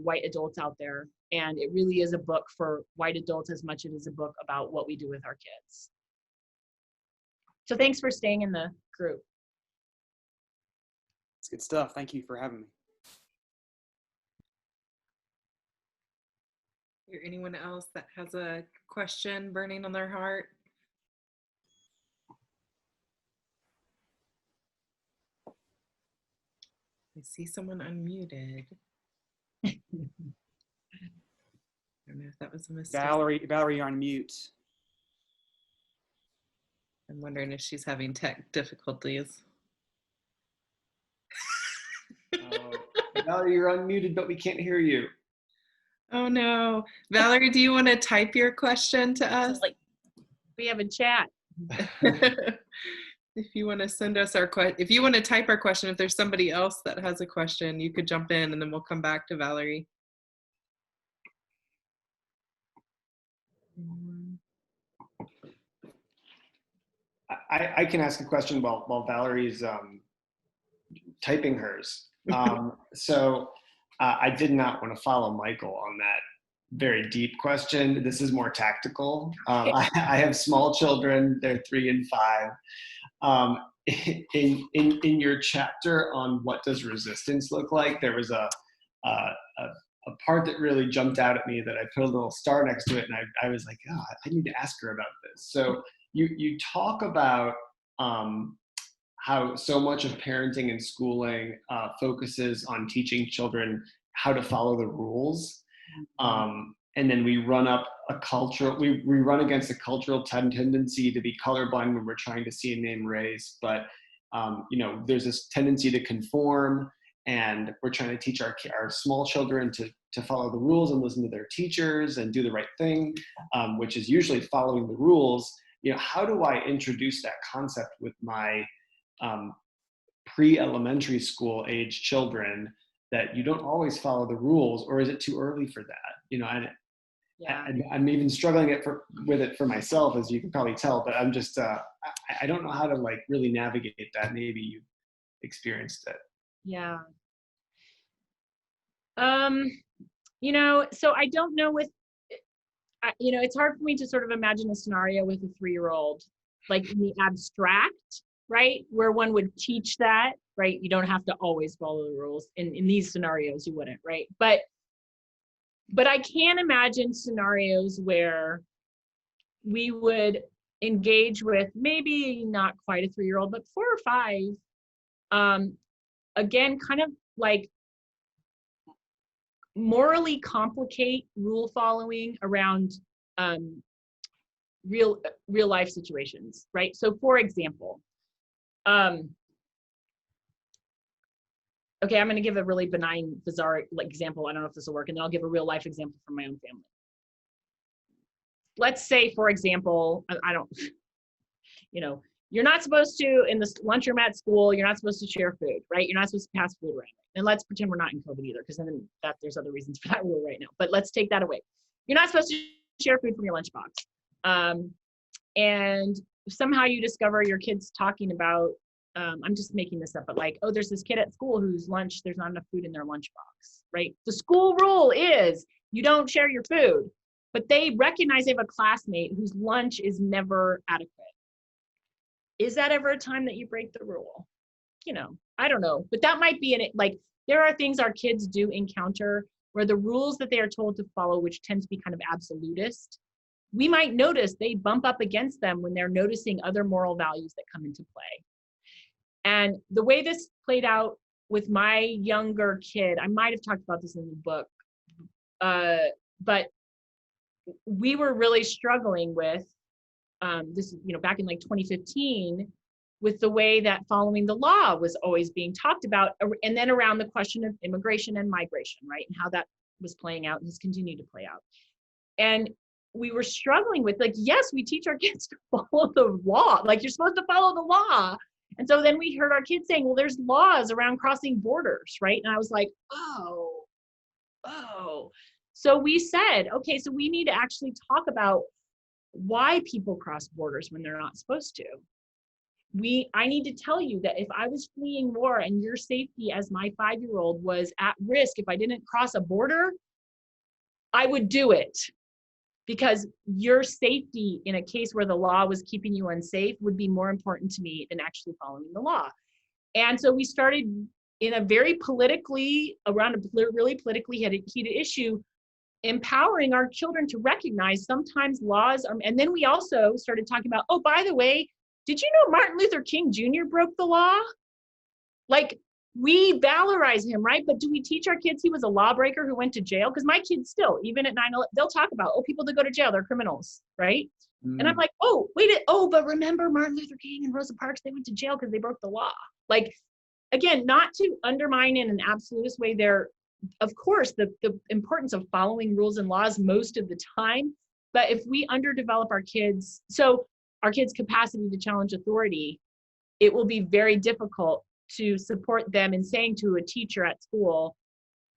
Speaker 2: white adults out there. And it really is a book for white adults as much as it is a book about what we do with our kids. So thanks for staying in the group.
Speaker 7: It's good stuff. Thank you for having me.
Speaker 1: Is there anyone else that has a question burning on their heart? I see someone unmuted. I don't know if that was a mistake.
Speaker 7: Valerie, you're on mute.
Speaker 1: I'm wondering if she's having tech difficulties.
Speaker 8: Valerie, you're unmuted, but we can't hear you.
Speaker 1: Oh no. Valerie, do you want to type your question to us?
Speaker 2: We have a chat.
Speaker 1: If you want to send us if you want to type our question, if there's somebody else that has a question, you could jump in and then we'll come back to Valerie.
Speaker 8: I can ask a question while Valerie's typing hers. So I did not want to follow Michael on that very deep question. This is more tactical. I have small children; they're 3 and 5. In your chapter on what does resistance look like, there was a a part that really jumped out at me that I put a little star next to it, and I was like, oh, I need to ask her about this. So you talk about how so much of parenting and schooling focuses on teaching children how to follow the rules. And then we run up a cultural, we run against a cultural tendency to be colorblind when we're trying to see and name race. But, you know, there's this tendency to conform, and we're trying to teach our small children to follow the rules and listen to their teachers and do the right thing, which is usually following the rules. You know, how do I introduce that concept with my pre-elementary school age children, that you don't always follow the rules, or is it too early for that? You know, I'm even struggling with it for myself, as you can probably tell, but I'm just, I don't know how to like really navigate that. Maybe you've experienced it.
Speaker 2: Yeah. You know, so I don't know you know, it's hard for me to sort of imagine a scenario with a 3-year-old, like in the abstract, right? Where one would teach that, right? You don't have to always follow the rules. In these scenarios, you wouldn't, right? But I can imagine scenarios where we would engage with maybe not quite a 3-year-old, but 4 or 5, again, kind of like morally complicate rule following around real life situations, right? So for example, okay, I'm going to give a really benign, bizarre example. I don't know if this will work, and then I'll give a real life example from my own family. Let's say, for example, I don't, you know, you're not supposed to, in the lunchroom at school, you're not supposed to share food, right? You're not supposed to pass food around. And let's pretend we're not in COVID either, because then there's other reasons for that rule right now. But let's take that away. You're not supposed to share food from your lunchbox. And somehow you discover your kid's talking about, I'm just making this up, but like, oh, there's this kid at school whose lunch, there's not enough food in their lunchbox, right? The school rule is you don't share your food, but they recognize they have a classmate whose lunch is never adequate. Is that ever a time that you break the rule? You know, I don't know, but that might be in it. Like, there are things our kids do encounter where the rules that they are told to follow, which tend to be kind of absolutist, we might notice they bump up against them when they're noticing other moral values that come into play. And the way this played out with my younger kid, I might have talked about this in the book, but we were really struggling with this, you know, back in like 2015, with the way that following the law was always being talked about, and then around the question of immigration and migration, right? And how that was playing out and has continued to play out. And we were struggling with, like, yes, we teach our kids to follow the law. Like, you're supposed to follow the law. And so then we heard our kids saying, well, there's laws around crossing borders, right? And I was like, oh. So we said, okay, so we need to actually talk about why people cross borders when they're not supposed to. I need to tell you that if I was fleeing war and your safety as my 5-year-old was at risk, if I didn't cross a border, I would do it, because your safety in a case where the law was keeping you unsafe would be more important to me than actually following the law. And so we started in a very around a really politically heated issue, empowering our children to recognize sometimes laws are, and then we also started talking about, oh, by the way, did you know Martin Luther King Jr. broke the law? Like, we valorize him, right? But do we teach our kids he was a lawbreaker who went to jail? Because my kids still, even at 9/11, they'll talk about, oh, people that go to jail, they're criminals, right? And I'm like, oh, but remember Martin Luther King and Rosa Parks, they went to jail because they broke the law. Like, again, not to undermine in an absolutist way there, of course, the importance of following rules and laws most of the time. But if we underdevelop our kids' capacity to challenge authority, it will be very difficult to support them in saying to a teacher at school,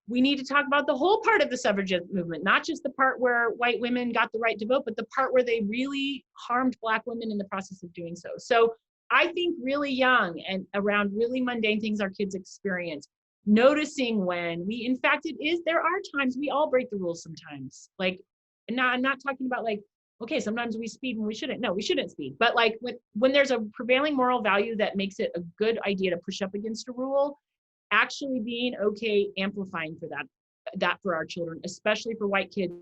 Speaker 2: we need to talk about the whole part of the suffragette movement, not just the part where white women got the right to vote, but the part where they really harmed Black women in the process of doing so. So I think really young and around really mundane things our kids experience, noticing when there are times we all break the rules sometimes. Like, and I'm not talking about like, okay, sometimes we speed when we shouldn't. No, we shouldn't speed. But like when there's a prevailing moral value that makes it a good idea to push up against a rule, actually being okay amplifying for that that for our children, especially for white kids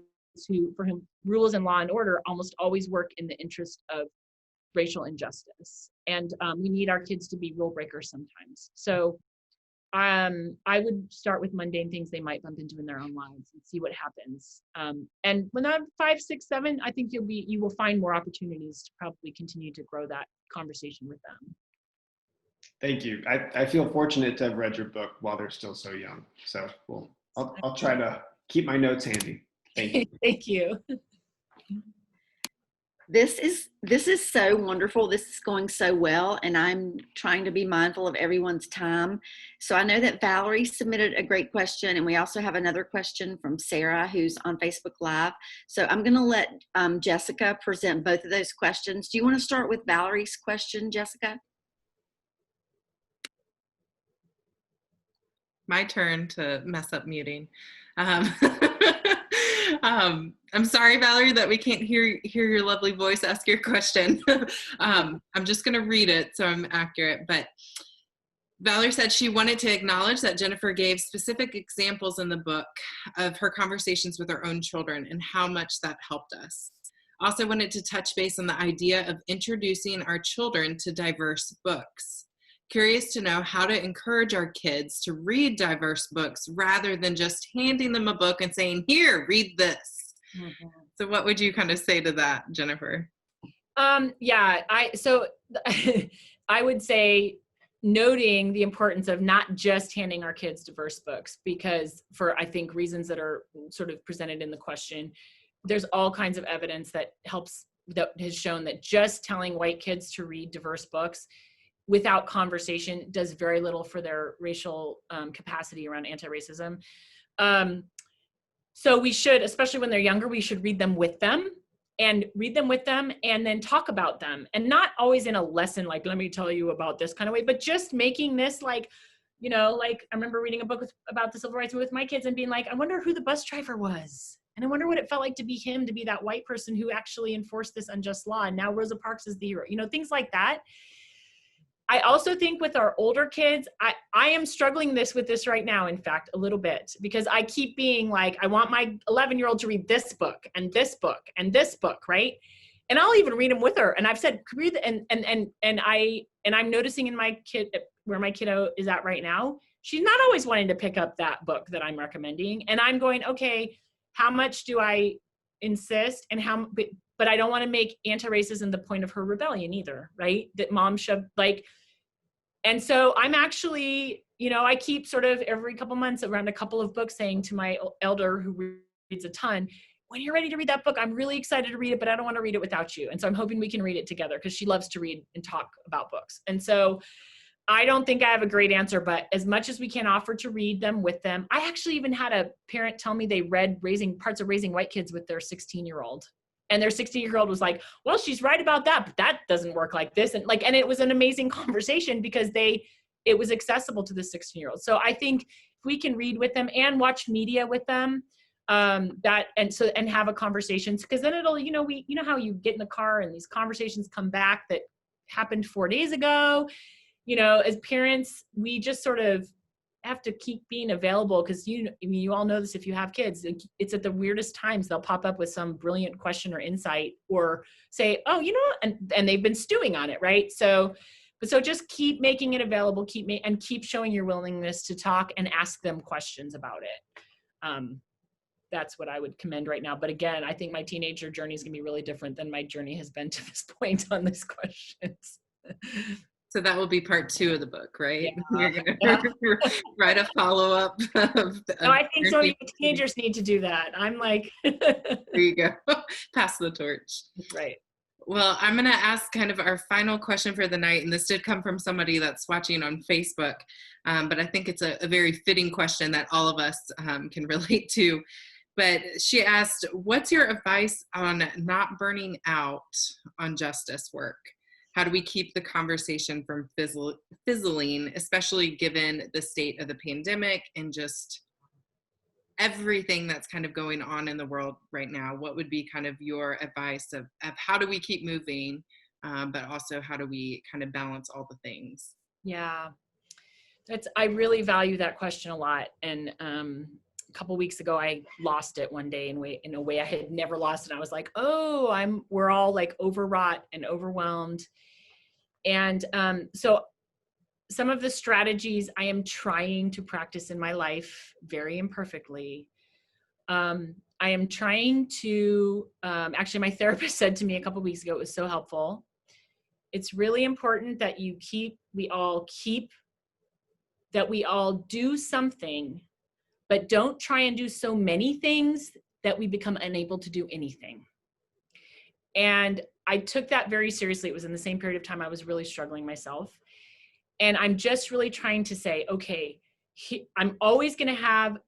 Speaker 2: for whom rules and law and order almost always work in the interest of racial injustice. And we need our kids to be rule breakers sometimes. So I would start with mundane things they might bump into in their own lives and see what happens. And when I'm 5, 6, 7, I think you will find more opportunities to probably continue to grow that conversation with them.
Speaker 8: Thank you. I feel fortunate to have read your book while they're still so young. So I'll try to keep my notes handy. Thank you.
Speaker 2: Thank you.
Speaker 4: This is so wonderful. This is going so well, and I'm trying to be mindful of everyone's time. So I know that Valerie submitted a great question, and we also have another question from Sarah, who's on Facebook Live. So I'm going to let Jessica present both of those questions. Do you want to start with Valerie's question, Jessica?
Speaker 1: My turn to mess up muting. I'm sorry, Valerie, that we can't hear your lovely voice ask your question. I'm just going to read it so I'm accurate. But Valerie said she wanted to acknowledge that Jennifer gave specific examples in the book of her conversations with her own children and how much that helped us. Also wanted to touch base on the idea of introducing our children to diverse books. Curious to know how to encourage our kids to read diverse books rather than just handing them a book and saying, here, read this. Mm-hmm. So what would you kind of say to that, Jennifer?
Speaker 2: Yeah, I would say noting the importance of not just handing our kids diverse books, because for, I think, reasons that are sort of presented in the question, there's all kinds of evidence that has shown that just telling white kids to read diverse books without conversation does very little for their racial capacity around anti-racism. So we should, especially when they're younger, we should read them with them and then talk about them, and not always in a lesson, like, let me tell you about this kind of way, but just making this like, like I remember reading a book about the civil rights with my kids and being like, I wonder who the bus driver was. And I wonder what it felt like to be him, to be that white person who actually enforced this unjust law. And now Rosa Parks is the hero, things like that. I also think with our older kids, I am struggling with this right now, in fact, a little bit, because I keep being like, I want my 11-year-old to read this book and this book and this book, right? And I'll even read them with her. And I've said, read, and I'm noticing in my kid, where my kiddo is at right now, she's not always wanting to pick up that book that I'm recommending. And I'm going, okay, how much do I insist, and how, but I don't want to make anti-racism the point of her rebellion either, right? That mom should and so I'm actually, I keep sort of every couple months around a couple of books saying to my elder, who reads a ton, when you're ready to read that book, I'm really excited to read it, but I don't want to read it without you. And so I'm hoping we can read it together, because she loves to read and talk about books. And so I don't think I have a great answer, but as much as we can offer to read them with them. I actually even had a parent tell me they read Parts of Raising White Kids with their 16-year-old. And their 16-year-old was like, well, she's right about that, but that doesn't work like this. And it was an amazing conversation, because it was accessible to the 16-year-old. So I think if we can read with them and watch media with them, and have a conversation, because then it'll, how you get in the car and these conversations come back that happened 4 days ago. As parents, we just sort of have to keep being available, because you all know this if you have kids. It's at the weirdest times they'll pop up with some brilliant question or insight, or say, oh, and they've been stewing on it, right? So just keep making it available, keep showing your willingness to talk and ask them questions about it. That's what I would commend right now. But again, I think my teenager journey is gonna be really different than my journey has been to this point on these questions.
Speaker 1: So that will be part 2 of the book, right?
Speaker 2: Yeah.
Speaker 1: You're going to write a follow-up.
Speaker 2: No, I think so. Teenagers need to do that. I'm like,
Speaker 1: there you go. Pass the torch.
Speaker 2: Right.
Speaker 1: Well, I'm going to ask kind of our final question for the night, and this did come from somebody that's watching on Facebook, but I think it's a very fitting question that all of us can relate to. But she asked, what's your advice on not burning out on justice work? How do we keep the conversation from fizzling, especially given the state of the pandemic and just everything that's kind of going on in the world right now? What would be kind of your advice of how do we keep moving, but also how do we kind of balance all the things?
Speaker 2: Yeah, I really value that question a lot. And a couple weeks ago, I lost it one day in a way I had never lost it. I was like, oh, we're all like overwrought and overwhelmed. And so some of the strategies I am trying to practice in my life very imperfectly. I am trying to, actually my therapist said to me a couple weeks ago, it was so helpful. It's really important that we all do something, but don't try and do so many things that we become unable to do anything. And I took that very seriously. It was in the same period of time I was really struggling myself. And I'm just really trying to say, okay, I'm always going to have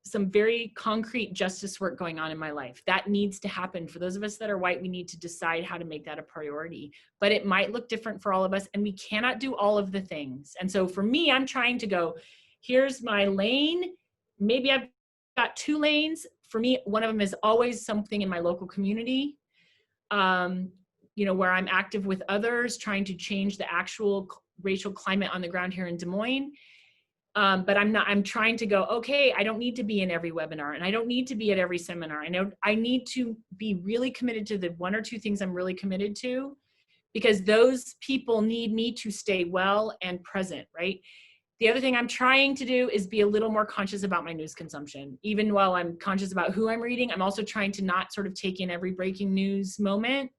Speaker 2: some very concrete justice work going on in my life. That needs to happen. For those of us that are white, we need to decide how to make that a priority. But it might look different for all of us, and we cannot do all of the things. And so for me, I'm trying to go, here's my lane. Maybe I've got 2 lanes. For me, one of them is always something in my local community, where I'm active with others, trying to change the actual racial climate on the ground here in Des Moines. But I'm trying to go, okay, I don't need to be in every webinar, and I don't need to be at every seminar. I know I need to be really committed to the 1 or 2 things I'm really committed to, because those people need me to stay well and present, right? The other thing I'm trying to do is be a little more conscious about my news consumption. Even while I'm conscious about who I'm reading, I'm also trying to not sort of take in every breaking news moment,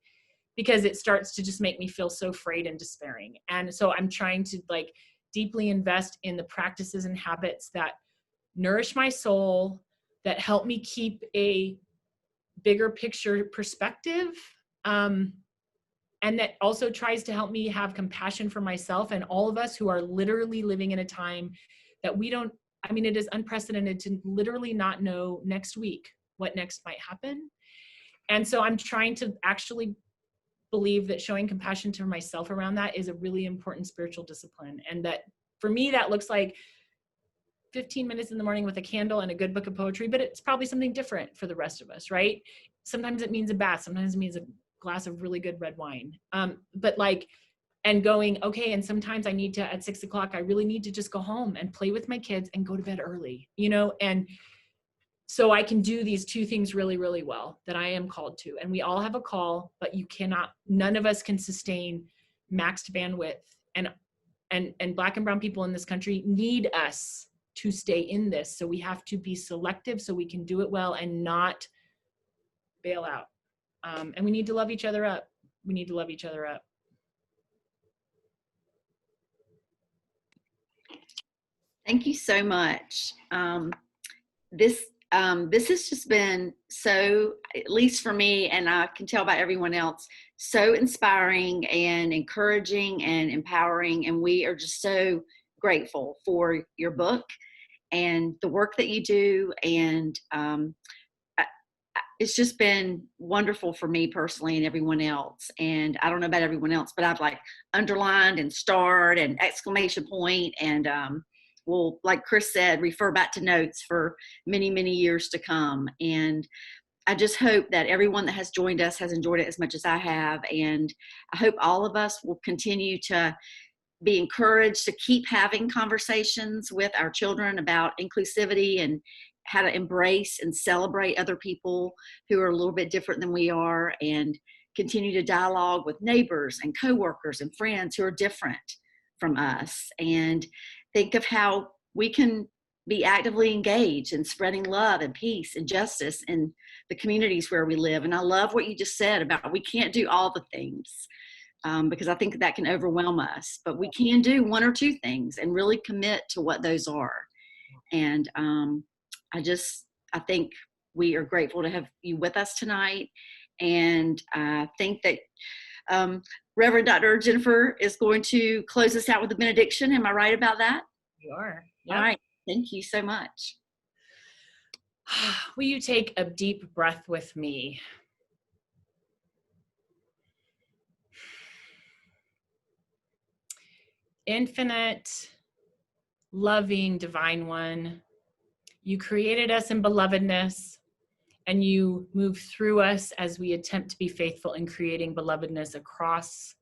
Speaker 2: because it starts to just make me feel so frayed and despairing. And so I'm trying to deeply invest in the practices and habits that nourish my soul, that help me keep a bigger picture perspective, and that also tries to help me have compassion for myself and all of us who are literally living in a time that it is unprecedented to literally not know next week what next might happen. And so I'm trying to actually believe that showing compassion to myself around that is a really important spiritual discipline. And that for me, that looks like 15 minutes in the morning with a candle and a good book of poetry, but it's probably something different for the rest of us, right? Sometimes it means a bath, sometimes it means a glass of really good red wine. And going, okay, and sometimes I need to, at 6 o'clock, I really need to just go home and play with my kids and go to bed early, and so I can do these 2 things really, really well that I am called to. And we all have a call, but none of us can sustain maxed bandwidth. And Black and brown people in this country need us to stay in this. So we have to be selective so we can do it well and not bail out. And we need to love each other up. We need to love each other up.
Speaker 4: Thank you so much. This has just been so, at least for me, and I can tell by everyone else, so inspiring and encouraging and empowering. And we are just so grateful for your book and the work that you do. And it's just been wonderful for me personally and everyone else. And I don't know about everyone else, but I've underlined and starred and exclamation point and will, like Chris said, refer back to notes for many, many years to come. And I just hope that everyone that has joined us has enjoyed it as much as I have. And I hope all of us will continue to be encouraged to keep having conversations with our children about inclusivity and how to embrace and celebrate other people who are a little bit different than we are, and continue to dialogue with neighbors and coworkers and friends who are different from us, and think of how we can be actively engaged in spreading love and peace and justice in the communities where we live. And I love what you just said about we can't do all the things, because I think that can overwhelm us, but we can do 1 or 2 things and really commit to what those are. And I think we are grateful to have you with us tonight. And I think that Reverend Dr. Jennifer is going to close us out with a benediction. Am I right about that?
Speaker 2: You are. Yep.
Speaker 4: All right. Thank you so much.
Speaker 2: Will you take a deep breath with me? Infinite, loving, divine one, you created us in belovedness, and you move through us as we attempt to be faithful in creating belovedness across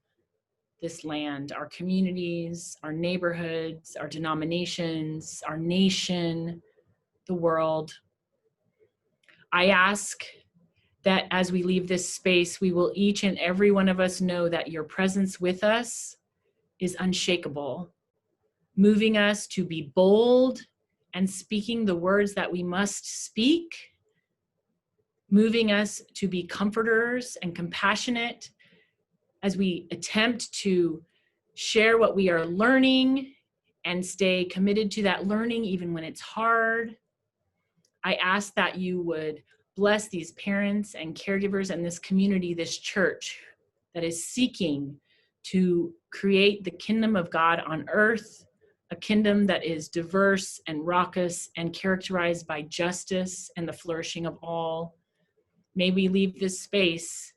Speaker 2: this land, our communities, our neighborhoods, our denominations, our nation, the world. I ask that as we leave this space, we will each and every one of us know that your presence with us is unshakable, moving us to be bold and speaking the words that we must speak, moving us to be comforters and compassionate as we attempt to share what we are learning and stay committed to that learning even when it's hard. I ask that you would bless these parents and caregivers and this community, this church that is seeking to create the kingdom of God on earth, a kingdom that is diverse and raucous and characterized by justice and the flourishing of all. May we leave this space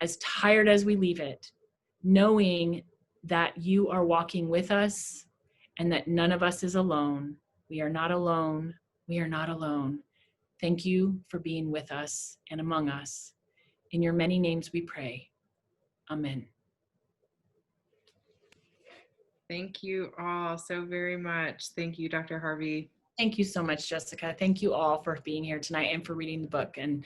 Speaker 2: as tired as we leave it, knowing that you are walking with us and that none of us is alone. We are not alone. We are not alone. Thank you for being with us and among us. In your many names we pray. Amen.
Speaker 1: Thank you all so very much. Thank you, Dr. Harvey.
Speaker 2: Thank you so much, Jessica. Thank you all for being here tonight and for reading the book. And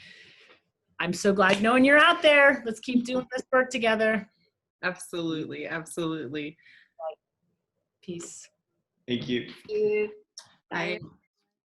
Speaker 2: I'm so glad knowing you're out there. Let's keep doing this work together.
Speaker 1: Absolutely, absolutely.
Speaker 2: Peace.
Speaker 8: Thank you.
Speaker 3: You.
Speaker 1: Bye.
Speaker 3: Bye.